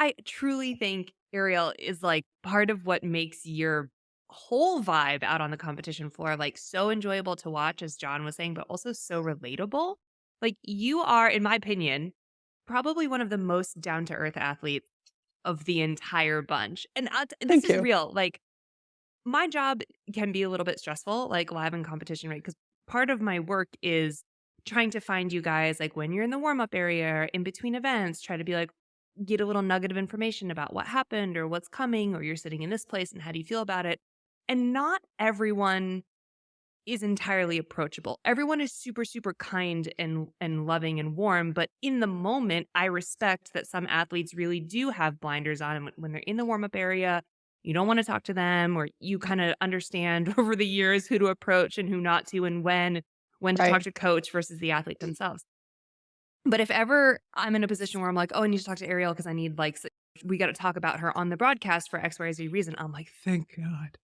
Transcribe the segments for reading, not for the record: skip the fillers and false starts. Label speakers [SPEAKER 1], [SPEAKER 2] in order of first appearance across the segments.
[SPEAKER 1] I truly think Ariel is like part of what makes your whole vibe out on the competition floor like so enjoyable to watch, as John was saying, but also so relatable. Like you are, in my opinion, probably one of the most down to earth athletes of the entire bunch. And this
[SPEAKER 2] Thank
[SPEAKER 1] is
[SPEAKER 2] you.
[SPEAKER 1] real. Like my job can be a little bit stressful, like live in competition, right? Because part of my work is trying to find you guys, like when you're in the warm up area, or in between events, try to be like, get a little nugget of information about what happened or what's coming, or you're sitting in this place and how do you feel about it? And not everyone is entirely approachable. Everyone is super, super kind and loving and warm. But in the moment, I respect that some athletes really do have blinders on. And when they're in the warm up area, you don't want to talk to them, or you kind of understand over the years who to approach and who not to, and when to talk
[SPEAKER 2] Right.
[SPEAKER 1] to coach versus the athlete themselves. But if ever I'm in a position where I'm like, "Oh, I need to talk to Ariel because I need, like, we gotta talk about her on the broadcast for X, Y, Z reason," I'm like, "Thank God."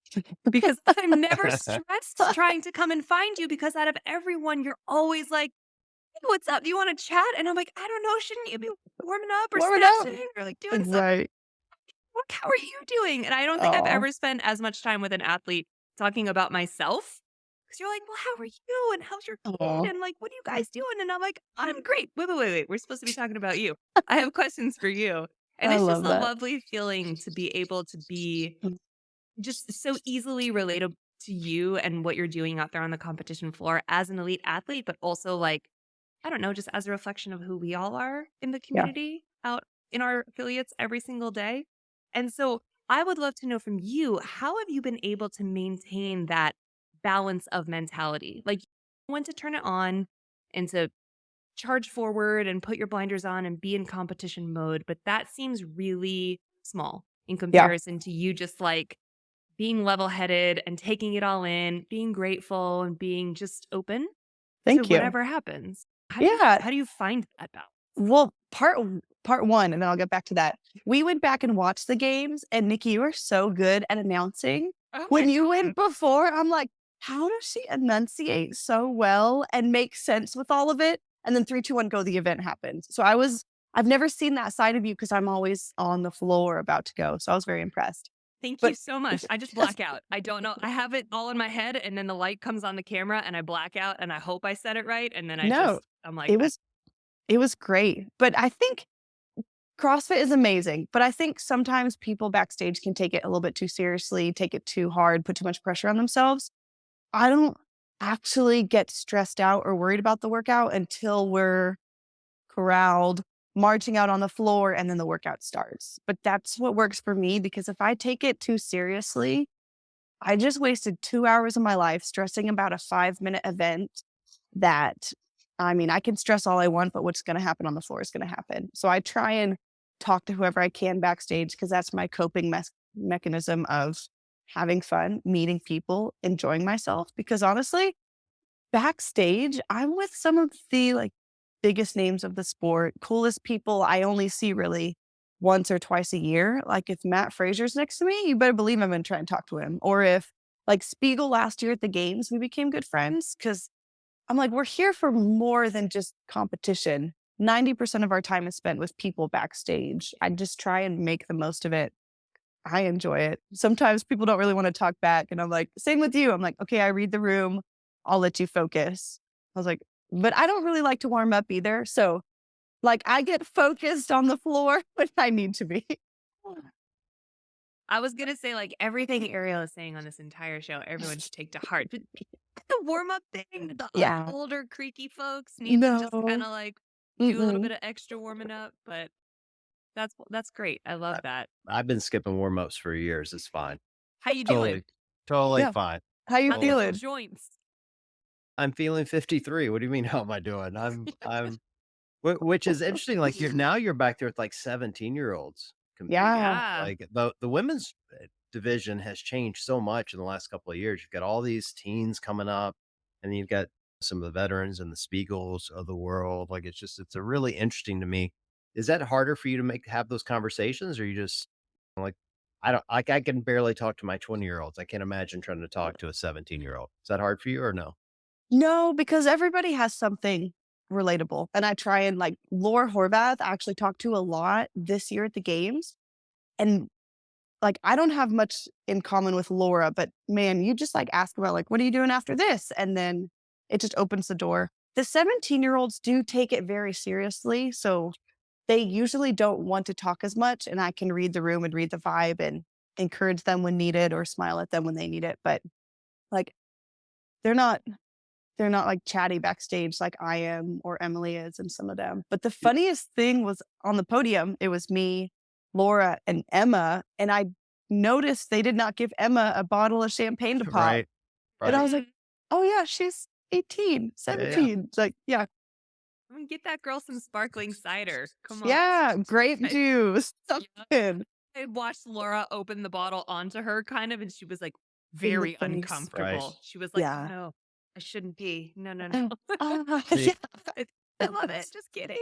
[SPEAKER 1] Because I'm never stressed trying to come and find you because out of everyone, you're always like, "Hey, what's up? Do you wanna chat?" And I'm like, "I don't know, shouldn't you be warming up or
[SPEAKER 2] Warm it up.
[SPEAKER 1] stretching or, like, doing something?
[SPEAKER 2] Right.
[SPEAKER 1] How are you doing?" And I don't think I've
[SPEAKER 2] Oh,
[SPEAKER 1] ever spent as much time with an athlete talking about myself, because 'cause you're like, "Well, how are you? And how's your kid?
[SPEAKER 2] oh,
[SPEAKER 1] And, like, what are you guys doing?" And I'm like, "I'm great. Wait. We're supposed to be talking about you. I have questions for you." And
[SPEAKER 2] I
[SPEAKER 1] it's just
[SPEAKER 2] love
[SPEAKER 1] a
[SPEAKER 2] that.
[SPEAKER 1] lovely feeling to be able to be just so easily relatable to you and what you're doing out there on the competition floor as an elite athlete, but also, like, I don't know, just as a reflection of who we all are in the
[SPEAKER 2] Yeah.
[SPEAKER 1] community out in our affiliates every single day. And so I would love to know from you, how have you been able to maintain that balance of mentality? Like when to turn it on and to charge forward and put your blinders on and be in competition mode. But that seems really small in
[SPEAKER 2] Yeah.
[SPEAKER 1] comparison to you just like being level headed and taking it all in, being grateful and being just open to
[SPEAKER 2] Thank you.
[SPEAKER 1] whatever happens.
[SPEAKER 2] Yeah.
[SPEAKER 1] How do you find that balance?
[SPEAKER 2] Well, part one, and then I'll get back to that. We went back and watched the games, and Nikki, you are so good at announcing.
[SPEAKER 1] Oh my
[SPEAKER 2] When you
[SPEAKER 1] god.
[SPEAKER 2] went before, I'm like, how does she enunciate so well and make sense with all of it? And then 3, 2, 1, go, the event happened. I've never seen that side of you because I'm always on the floor about to go. So I was very impressed.
[SPEAKER 1] Thank you
[SPEAKER 2] But
[SPEAKER 1] so much. I just black out. I don't know. I have it all in my head and then the light comes on the camera and I black out and I hope I said it right and then
[SPEAKER 2] no,
[SPEAKER 1] I'm like,
[SPEAKER 2] it was it was great. But I think CrossFit is amazing, but I think sometimes people backstage can take it a little bit too seriously, take it too hard, put too much pressure on themselves. I don't actually get stressed out or worried about the workout until we're corralled, marching out on the floor, and then the workout starts. But that's what works for me because if I take it too seriously, I just wasted 2 hours of my life stressing about a 5-minute event that, I mean, I can stress all I want, but what's going to happen on the floor is going to happen. So I try and talk to whoever I can backstage because that's my coping mechanism of having fun, meeting people, enjoying myself. Because honestly, backstage, I'm with some of the like biggest names of the sport, coolest people I only see really once or twice a year. Like if Matt Fraser's next to me, you better believe I'm gonna try and talk to him. Or if like Spiegel last year at the games, we became good friends because I'm like, we're here for more than just competition. 90% of our time is spent with people backstage. I just try and make the most of it. I enjoy it. Sometimes people don't really want to talk back. And I'm like, same with you. I'm like, okay, I read the room. I'll let you focus. I was like, but I don't really like to warm up either. So, like, I get focused on the floor when I need to be.
[SPEAKER 1] I was gonna say like everything Ariel is saying on this entire show, everyone should take to heart. But the warm up thing, the us
[SPEAKER 2] Yeah.
[SPEAKER 1] older creaky folks need to just kind
[SPEAKER 2] No.
[SPEAKER 1] of like do a little
[SPEAKER 2] Mm-mm.
[SPEAKER 1] bit of extra warming up. But that's great. I love
[SPEAKER 3] I
[SPEAKER 1] that.
[SPEAKER 3] I've been skipping warm-ups for years, it's fine.
[SPEAKER 1] How you doing?
[SPEAKER 3] Totally totally
[SPEAKER 2] Yeah.
[SPEAKER 3] fine,
[SPEAKER 2] How you
[SPEAKER 1] How's the
[SPEAKER 3] totally fine.
[SPEAKER 2] feeling?
[SPEAKER 1] joints?
[SPEAKER 3] I'm feeling 53, what do you mean, how am I doing? Which is interesting, like, you're back there with, like, 17-year-olds competing.
[SPEAKER 2] Yeah.
[SPEAKER 1] Yeah.
[SPEAKER 3] Like, the women's, division has changed so much in the last couple of years. You've got all these teens coming up, and then you've got some of the veterans and the Spiegels of the world, like, it's a really interesting to me. Is that harder for you to have those conversations, or you just like, I don't like, I can barely talk to my 20-year-olds. I can't imagine trying to talk to a 17-year-old. Is that hard for you or no?
[SPEAKER 2] No, because everybody has something. relatable. And I try and like Laura Horvath, I actually talked to a lot this year at the games. And like, I don't have much in common with Laura, but man, you just like ask about like, what are you doing after this? And then it just opens the door. The 17-year-olds do take it very seriously. So they usually don't want to talk as much. And I can read the room and read the vibe and encourage them when needed or smile at them when they need it. But like, they're not they're not like chatty backstage like I am or Emily is and some of them. But the funniest thing was on the podium, it was me, Laura, and Emma. And I noticed they did not give Emma a bottle of champagne to pop.
[SPEAKER 3] Right.
[SPEAKER 2] And I
[SPEAKER 3] Right.
[SPEAKER 2] was like, oh yeah, she's 18,
[SPEAKER 3] Yeah, yeah.
[SPEAKER 2] 17. It's like, yeah,
[SPEAKER 1] I mean, get that girl some sparkling cider. Come on.
[SPEAKER 2] yeah, grape
[SPEAKER 1] I,
[SPEAKER 2] juice.
[SPEAKER 1] yeah.
[SPEAKER 2] Something.
[SPEAKER 1] I watched Laura open the bottle onto her kind of, and she was like
[SPEAKER 2] In the
[SPEAKER 1] very
[SPEAKER 2] face.
[SPEAKER 3] Right.
[SPEAKER 1] uncomfortable. She was like,
[SPEAKER 2] Yeah.
[SPEAKER 1] no, I shouldn't be. No, no, no.
[SPEAKER 2] Uh,
[SPEAKER 3] See,
[SPEAKER 2] yeah.
[SPEAKER 1] I love it. Just kidding.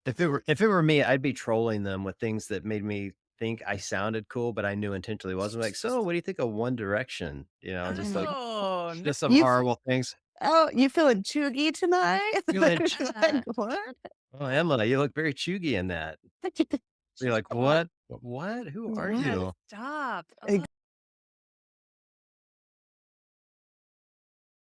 [SPEAKER 3] if it were me, I'd be trolling them with things that made me think I sounded cool, but I knew intentionally wasn't. Like, so what do you think of One Direction? Just like
[SPEAKER 1] Oh, no.
[SPEAKER 3] just some
[SPEAKER 2] You
[SPEAKER 3] horrible things.
[SPEAKER 2] Oh, you feeling chuggy tonight?
[SPEAKER 3] Feeling,
[SPEAKER 2] Like, what?
[SPEAKER 3] oh, Emma, you look very chuggy in that. You're like, what? What? Who are
[SPEAKER 1] Yeah,
[SPEAKER 3] you?
[SPEAKER 1] stop.
[SPEAKER 2] Ex